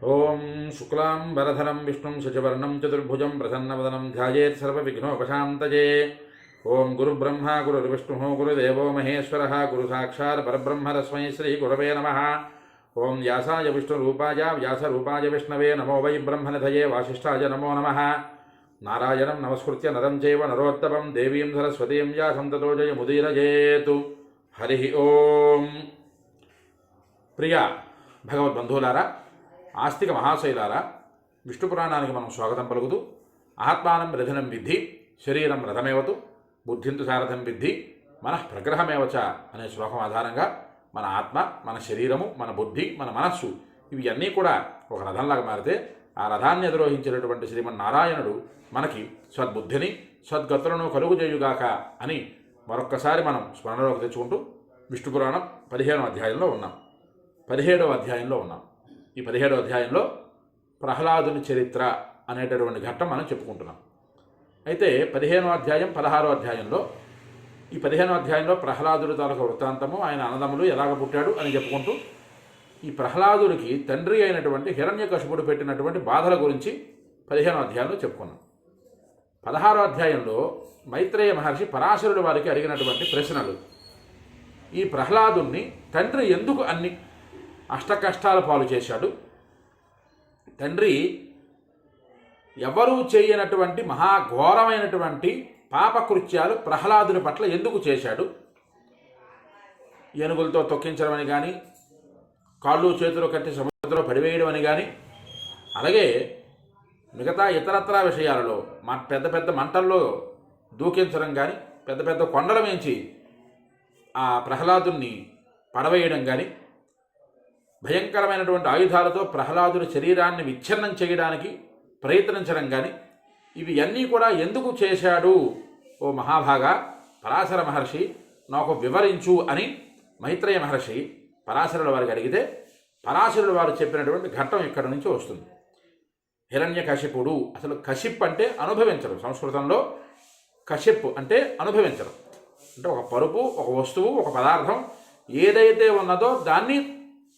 ఓం శుక్లాంబరధరం విష్ణుం శశివర్ణం చతుర్భుజం ప్రసన్నవదనం ధ్యాయేత్ సర్వవిఘ్నోపశాంతయే. ఓం గురుబ్రహ్మ గురుర్విష్ణుః గురుదేవో మహేశ్వరः గురు సాక్షాత్ పరబ్రహ్మ తస్మై శ్రీ గురవే నమః. ఓం వ్యాసాయ విష్ణురూపాయ వ్యాసరూపాయ విష్ణవే నమో వై బ్రహ్మనిధయే వాసిష్ఠాయ నమో నమః. నారాయణం నమస్కృత్య నరం చైవ నరోత్తమం దేవీం సరస్వతీం వ్యాసం తతో జయముదీరయేతు. హరి ఓం. ప్రియ భగవద్బంధువులారా, ఆస్తిక మహాశైలారా, విష్ణు పురాణానికి మనం స్వాగతం పలుకుతూ ఆత్మానం రథనం విద్ధి శరీరం రథమేవతు బుద్ధింతు సారథం విద్ధి మనః ప్రగ్రహమేవచ అనే శ్లోకం ఆధారంగా మన ఆత్మ, మన శరీరము, మన బుద్ధి, మన మనస్సు ఇవి అన్నీ కూడా ఒక రథంలాగా మారితే ఆ రథాన్ని అధిరోహించినటువంటి శ్రీమన్నారాయణుడు మనకి సద్బుద్ధిని సద్గతులను కలుగుజేయుగాక అని మరొక్కసారి మనం స్మరణలోకి తెచ్చుకుంటూ విష్ణు పురాణం 15వ అధ్యాయంలో ఉన్నాం. 17వ అధ్యాయంలో ఉన్నాం. ఈ 17వ అధ్యాయంలో ప్రహ్లాదుని చరిత్ర అనేటటువంటి ఘట్టం మనం చెప్పుకుంటున్నాం. అయితే 15వ అధ్యాయం 16వ అధ్యాయంలో ఈ 15వ అధ్యాయంలో ప్రహ్లాదుడి తాలూకా వృత్తాంతము, ఆయన అన్నదమ్ములు ఎలాగ పుట్టాడు అని చెప్పుకుంటూ ఈ ప్రహ్లాదుడికి తండ్రి అయినటువంటి హిరణ్యకశిపుడు పెట్టినటువంటి బాధల గురించి 15వ అధ్యాయంలో చెప్పుకున్నాం. 16వ అధ్యాయంలో మైత్రేయ మహర్షి పరాశరుడు వారికి అడిగినటువంటి ప్రశ్నలు, ఈ ప్రహ్లాదుని తండ్రి ఎందుకు అన్ని అష్టకష్టాల పాలు చేశాడు, తండ్రి ఎవరూ చేయనటువంటి మహాఘోరమైనటువంటి పాపకృత్యాలు ప్రహ్లాదుని పట్ల ఎందుకు చేశాడు, ఏనుగులతో తొక్కించడం అని కానీ, కాళ్ళు చేతులు కట్టి సముద్రంలో పడివేయడం అని కానీ, అలాగే మిగతా ఇతరత్రా విషయాలలో పెద్ద పెద్ద మంటల్లో దూకించడం కానీ, పెద్ద పెద్ద కొండల మించి ఆ ప్రహ్లాదుని పడవేయడం కానీ, భయంకరమైనటువంటి ఆయుధాలతో ప్రహ్లాదుని శరీరాన్ని విచ్ఛిన్నం చేయడానికి ప్రయత్నించడం కానీ, ఇవి అన్నీ కూడా ఎందుకు చేశాడు ఓ మహాభాగా పరాశర మహర్షి నాకు వివరించు అని మైత్రేయ మహర్షి పరాశరుల వారికి అడిగితే పరాశరుల వారు చెప్పినటువంటి ఘట్టం ఇక్కడి నుంచి వస్తుంది. హిరణ్యకశిపుడు, అసలు కశిప్ అంటే అనుభవించడం, సంస్కృతంలో కశిప్ అంటే అనుభవించడం అంటే ఒక పరుపు, ఒక వస్తువు, ఒక పదార్థం ఏదైతే ఉన్నదో దాన్ని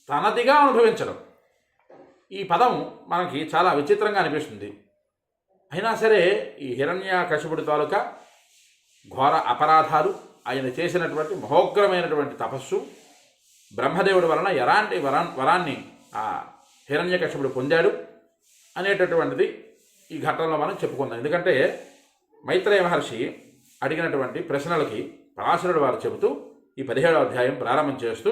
తనదిగా అనుభవించడం. ఈ పదం మనకి చాలా విచిత్రంగా అనిపిస్తుంది. అయినా సరే ఈ హిరణ్యకశిపుడి తాలూకా ఘోర అపరాధాలు, ఆయన చేసినటువంటి మహోగ్రమైనటువంటి తపస్సు, బ్రహ్మదేవుడి వలన ఎలాంటి వరాన్ని ఆ హిరణ్యకశిపుడు పొందాడు అనేటటువంటిది ఈ ఘట్టంలో మనం చెప్పుకుందాం. ఎందుకంటే మైత్రేయ మహర్షి అడిగినటువంటి ప్రశ్నలకి పరాశరుడు వారు చెబుతూ ఈ 17వ అధ్యాయం ప్రారంభం చేస్తూ,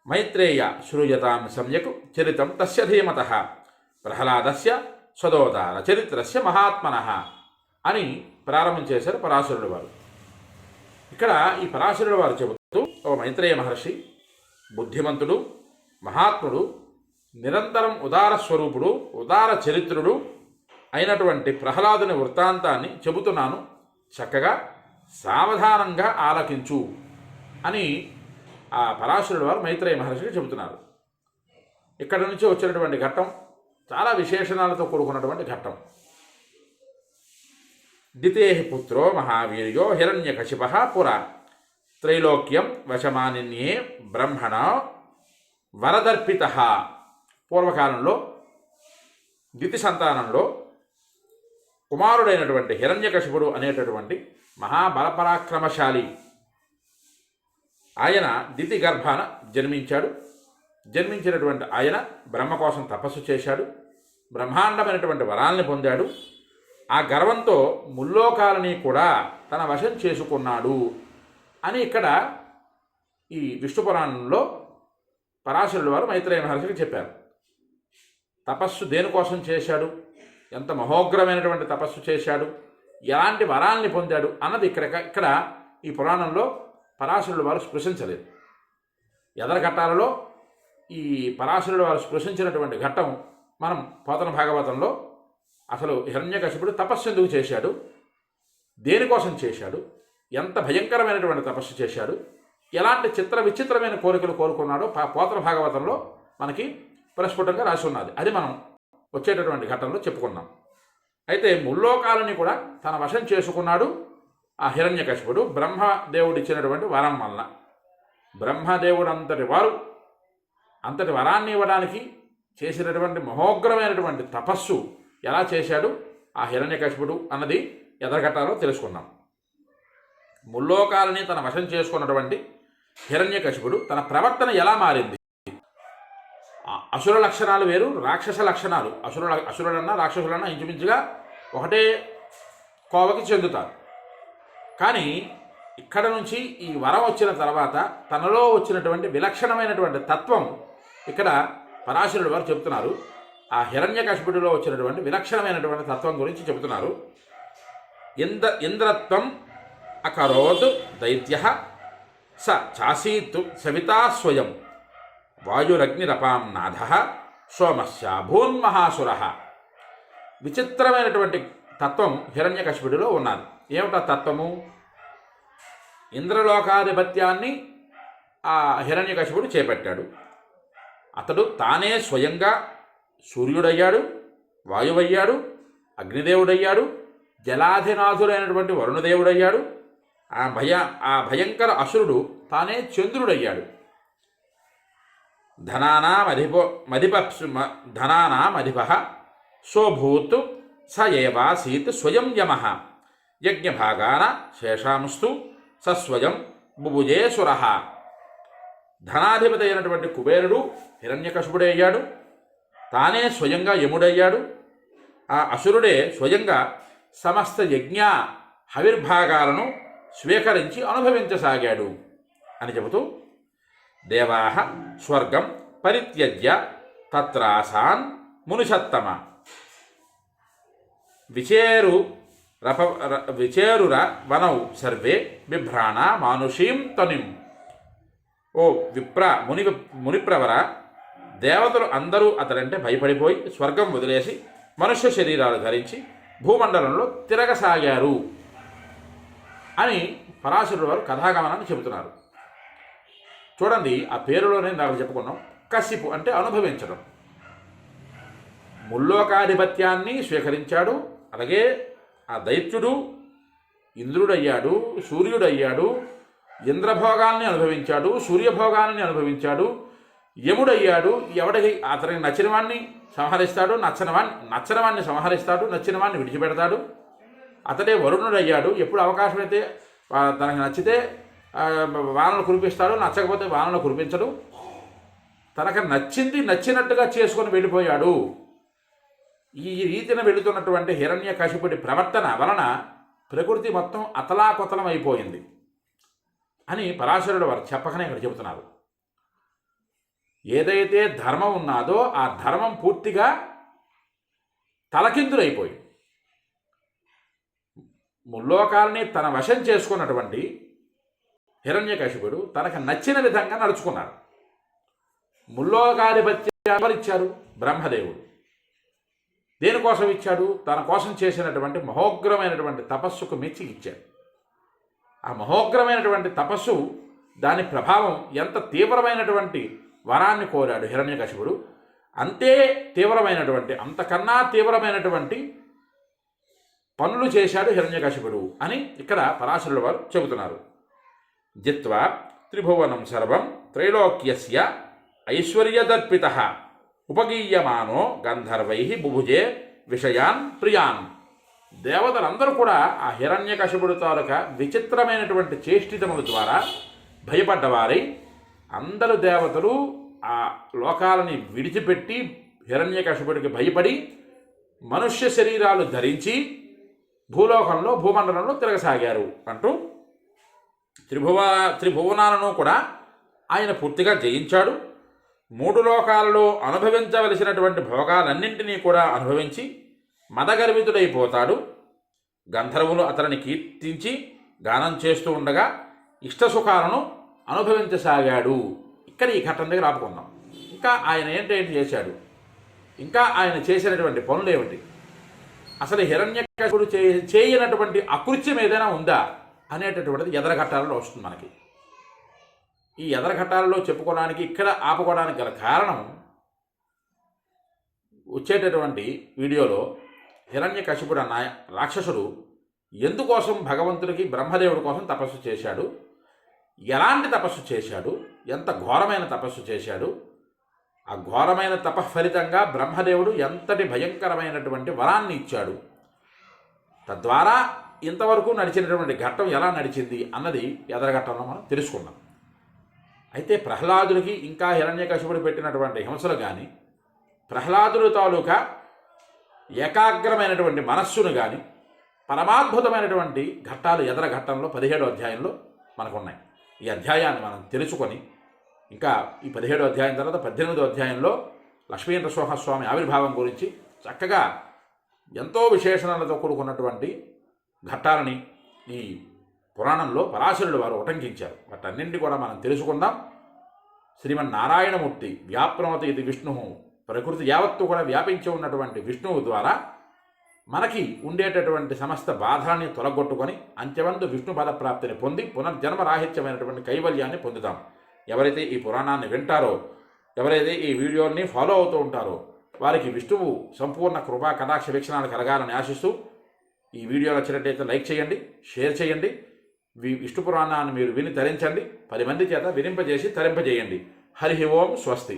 మైత్రేయ శ్రూయతాం సమ్యక్ చరితం తస్య ధీమతః ప్రహ్లాదస్య స్వదోదార చరిత్రస్య మహాత్మనః అని ప్రారంభం చేశారు పరాశరుడు వారు. ఇక్కడ ఈ పరాశరుడు వారు చెబుతూ, ఓ మైత్రేయ మహర్షి బుద్ధిమంతుడు, మహాత్ముడు, నిరంతరం ఉదార స్వరూపుడు, ఉదార చరిత్రుడు అయినటువంటి ప్రహ్లాదుని వృత్తాంతాన్ని చెబుతున్నాను, చక్కగా సావధానంగా ఆలకించు అని ఆ పరాశరుడు వారు మైత్రేయ మహర్షికి చెబుతున్నారు. ఇక్కడ నుంచి వచ్చినటువంటి ఘట్టం చాలా విశేషణాలతో కూడుకున్నటువంటి ఘట్టం. దితేహి పుత్రో మహావీర్యో హిరణ్యకశిపః పురా త్రైలోక్యం వశమానిన్యే బ్రహ్మణ వరదర్పితః. పూర్వకాలంలో దితి సంతానంలో కుమారుడైనటువంటి హిరణ్యకశిపుడు అనేటటువంటి మహాబలపరాక్రమశాలి ఆయన దితి గర్భాన జన్మించాడు. జన్మించినటువంటి ఆయన బ్రహ్మ కోసం తపస్సు చేశాడు, బ్రహ్మాండమైనటువంటి వరాల్ని పొందాడు. ఆ గర్వంతో ముల్లోకాలని కూడా తన వశం చేసుకున్నాడు అని ఇక్కడ ఈ విష్ణు పురాణంలో పరాశరుడు వారు మైత్రేయ మహర్షికి చెప్పారు. తపస్సు దేనికోసం చేశాడు, ఎంత మహోగ్రమైనటువంటి తపస్సు చేశాడు, ఎలాంటి వరాల్ని పొందాడు అన్నది ఇక్కడ ఈ పురాణంలో పరాశరుడు వారు స్పృశించలేదు. ఎదర ఘట్టాలలో ఈ పరాశరుడు వారు స్పృశించినటువంటి ఘట్టం మనం పోతన భాగవతంలో అసలు హిరణ్యకశిపుడు తపస్సు ఎందుకు చేశాడు, దేనికోసం చేశాడు, ఎంత భయంకరమైనటువంటి తపస్సు చేశాడు, ఎలాంటి చిత్ర విచిత్రమైన కోరికలు కోరుకున్నాడో పోతన భాగవతంలో మనకి ప్రస్ఫుటంగా రాసి ఉన్నది. అది మనం వచ్చేటటువంటి ఘట్టంలో చెప్పుకున్నాం. అయితే ముల్లోకాలని కూడా తన వశం చేసుకున్నాడు ఆ హిరణ్యకశిపుడు బ్రహ్మదేవుడు ఇచ్చినటువంటి వరం వలన. బ్రహ్మదేవుడు అంతటి వారు అంతటి వరాన్ని ఇవ్వడానికి చేసినటువంటి మహోగ్రమైనటువంటి తపస్సు ఎలా చేశాడు ఆ హిరణ్యకశిపుడు అన్నది ఎదరగట్టాలో తెలుసుకున్నాం. ముల్లోకాలని తన వశం చేసుకున్నటువంటి హిరణ్యకశిపుడు తన ప్రవర్తన ఎలా మారింది? అసుర లక్షణాలు వేరు, రాక్షస లక్షణాలు. అసురులన్నా రాక్షసులన్నా ఇంచుమించుగా ఒకటే కోవకి చెందుతారు. కానీ ఇక్కడ నుంచి ఈ వరం వచ్చిన తర్వాత తనలో వచ్చినటువంటి విలక్షణమైనటువంటి తత్వం ఇక్కడ పరాశరుడు వారు చెబుతున్నారు. ఆ హిరణ్యకశిపుడిలో వచ్చినటువంటి విలక్షణమైనటువంటి తత్వం గురించి చెబుతున్నారు. ఇంద్రత్వం అకరోత్ దైత్య స చాసీత్ సవితా స్వయం వాయురగ్నిరపాం నాథ సోమస్య భూన్మహాసుర. విచిత్రమైనటువంటి తత్వం హిరణ్యకశిపుడిలో ఉన్నది. ఏమిటా తత్వము? ఇంద్రలోకాధిపత్యాన్ని ఆ హిరణ్యకశిపుడు చేపట్టాడు. అతడు తానే స్వయంగా సూర్యుడయ్యాడు, వాయువయ్యాడు, అగ్నిదేవుడయ్యాడు, జలాధినాథుడైనటువంటి వరుణదేవుడయ్యాడు. ఆ భయంకర అసురుడు తానే చంద్రుడయ్యాడు. ధనానామధిప సోభూత్ స ఏవాసీత్ స్వయం యమః యజ్ఞభాగాన శేషాంస్తు సస్వయం బుభుజే సురః. ధనాధిపతి అయినటువంటి కుబేరుడు హిరణ్యకశిపుడే అయ్యాడు. తానే స్వయంగా యముడయ్యాడు. ఆ అసురుడే స్వయంగా సమస్త యజ్ఞ హవిర్భాగాలను స్వీకరించి అనుభవించసాగాడు అని చెబుతూ దేవాః స్వర్గం పరిత్యజ్య తత్రాసాన్ మునిషత్తమ విచేరుర వనౌ సర్వే బిభ్రాణ మానుషీం తనిం. ఓ మునిప్రవర, దేవతలు అందరూ అతడంటే భయపడిపోయి స్వర్గం వదిలేసి మనుష్య శరీరాలు ధరించి భూమండలంలో తిరగసాగారు అని పరాశరుడు వారు కథాగమనాన్ని చెబుతున్నారు. చూడండి, ఆ పేరులోనే నాకు చెప్పుకున్నాం. కశిపు అంటే అనుభవించడం. ముల్లోకాధిపత్యాన్ని స్వీకరించాడు. అలాగే ఆ దైత్యుడు ఇంద్రుడయ్యాడు, సూర్యుడయ్యాడు, ఇంద్రభోగాల్ని అనుభవించాడు, సూర్యభోగాల్ని అనుభవించాడు, యముడయ్యాడు. ఎవడికి అతనికి నచ్చినవాణ్ణి సంహరిస్తాడు, నచ్చనివాణ్ణి సంహరిస్తాడు, నచ్చినవాణ్ణి విడిచిపెడతాడు. అతడే వరుణుడయ్యాడు. ఎప్పుడు అవకాశమైతే తనకు నచ్చితే వానలు కురిపిస్తాడు, నచ్చకపోతే వానలు కురిపించడు. తనకు నచ్చినట్టుగా చేసుకొని వెళ్ళిపోయాడు. ఈ రీతిన వెళుతున్నటువంటి హిరణ్యకశిపుడి ప్రవర్తన వలన ప్రకృతి మొత్తం అతలాకుతలం అయిపోయింది అని పరాశరుడు వారు చెప్పకనే ఇక్కడ చెబుతున్నారు. ఏదైతే ధర్మం ఉన్నాదో ఆ ధర్మం పూర్తిగా తలకిందులైపోయింది. ముల్లోకాలని తన వశం చేసుకున్నటువంటి హిరణ్యకశిపుడు తనకు నచ్చిన విధంగా నడుచుకున్నాడు. ముల్లోకాధిపత్యం ఎవరిచ్చారు? బ్రహ్మదేవుడు. దేనికోసం ఇచ్చాడు? తన కోసం చేసినటువంటి మహోగ్రమైనటువంటి తపస్సుకు మెచ్చి ఇచ్చాడు. ఆ మహోగ్రమైనటువంటి తపస్సు దాని ప్రభావం ఎంత తీవ్రమైనటువంటి వరాన్ని కోరాడు హిరణ్యకశిపుడు, అంతే తీవ్రమైనటువంటి అంతకన్నా తీవ్రమైనటువంటి పనులు చేశాడు హిరణ్యకశిపుడు అని ఇక్కడ పరాశరుల వారు చెబుతున్నారు. జిత్వా త్రిభువనం సర్వం త్రైలోక్యస్య ఐశ్వర్యదర్పితః ఉపగీయమానో గంధర్వై బుభుజే విషయాన్ ప్రియాన్. దేవతలందరూ కూడా ఆ హిరణ్యకశిపుడు తాలూకా విచిత్రమైనటువంటి చేష్టితముల ద్వారా భయపడ్డవారై అందరు దేవతలు ఆ లోకాలని విడిచిపెట్టి హిరణ్యకశిపుడికి భయపడి మనుష్య శరీరాలు ధరించి భూలోకంలో భూమండలంలో తిరగసాగారు అంటూ త్రిభువనాలను కూడా ఆయన పూర్తిగా జయించాడు. మూడు లోకాలలో అనుభవించవలసినటువంటి భోగాలన్నింటినీ కూడా అనుభవించి మదగర్వితుడైపోతాడు. గంధర్వులు అతనిని కీర్తించి గానం చేస్తూ ఉండగా ఇష్టసుఖాలను అనుభవించసాగాడు. ఇక్కడ ఈ ఘట్టం దగ్గర ఆపుకుందాం. ఇంకా ఆయన ఏంటేంటి చేశాడు, ఇంకా ఆయన చేసినటువంటి పనులు ఏమిటి, అసలు హిరణ్యకశిపుడు చేయనటువంటి అకృత్యం ఏదైనా ఉందా అనేటటువంటిది ఎదరఘట్టాలలో వస్తుంది మనకి. ఈ ఎదరఘట్టాలలో చెప్పుకోవడానికి ఇక్కడ ఆపుకోవడానికి గల కారణం వచ్చేటటువంటి వీడియోలో హిరణ్యకశిపుడు అన్న రాక్షసుడు ఎందుకోసం భగవంతుడికి బ్రహ్మదేవుడి కోసం తపస్సు చేశాడు, ఎలాంటి తపస్సు చేశాడు, ఎంత ఘోరమైన తపస్సు చేశాడు, ఆ ఘోరమైన తపఫలితంగా బ్రహ్మదేవుడు ఎంతటి భయంకరమైనటువంటి వరాన్ని ఇచ్చాడు, తద్వారా ఇంతవరకు నడిచినటువంటి ఘట్టం ఎలా నడిచింది అన్నది ఎదరఘట్టంలో మనం తెలుసుకున్నాం. అయితే ప్రహ్లాదుడికి ఇంకా హిరణ్యకశిపుడు పెట్టినటువంటి హింసలు కానీ, ప్రహ్లాదుడు తాలూకా ఏకాగ్రమైనటువంటి మనస్సును కానీ, పరమాద్భుతమైనటువంటి ఘట్టాలు ఎదరఘట్టంలో 17వ అధ్యాయంలో మనకున్నాయి. ఈ అధ్యాయాన్ని మనం తెలుసుకొని ఇంకా ఈ 17వ అధ్యాయం తర్వాత 18వ అధ్యాయంలో లక్ష్మీ నరసింహస్వామి ఆవిర్భావం గురించి చక్కగా ఎంతో విశేషణలతో కూడుకున్నటువంటి ఘట్టాలని ఈ పురాణంలో పరాశరుడు వారు ఉటంకించారు. వాటన్నింటినీ కూడా మనం తెలుసుకుందాం. శ్రీమన్నారాయణమూర్తి వ్యాప్నోతి ఇది విష్ణు, ప్రకృతి యావత్తు కూడా వ్యాపించి ఉన్నటువంటి విష్ణువు ద్వారా మనకి ఉండేటటువంటి సమస్త బాధల్ని తొలగొట్టుకొని అంత్యవంతు విష్ణు పదప్రాప్తిని పొంది పునర్జన్మరాహిత్యమైనటువంటి కైవల్యాన్ని పొందుతాం. ఎవరైతే ఈ పురాణాన్ని వింటారో, ఎవరైతే ఈ వీడియోని ఫాలో అవుతూ ఉంటారో వారికి విష్ణువు సంపూర్ణ కృపా కటాక్ష వీక్షణాలు కలగాలని ఆశిస్తూ ఈ వీడియో నచ్చినట్లయితే లైక్ చేయండి, షేర్ చేయండి. విష్ణు పురాణాన్ని మీరు విని తరించండి, 10 మంది చేత వినింపజేసి తరింపజేయండి. హరి ఓం స్వస్తి.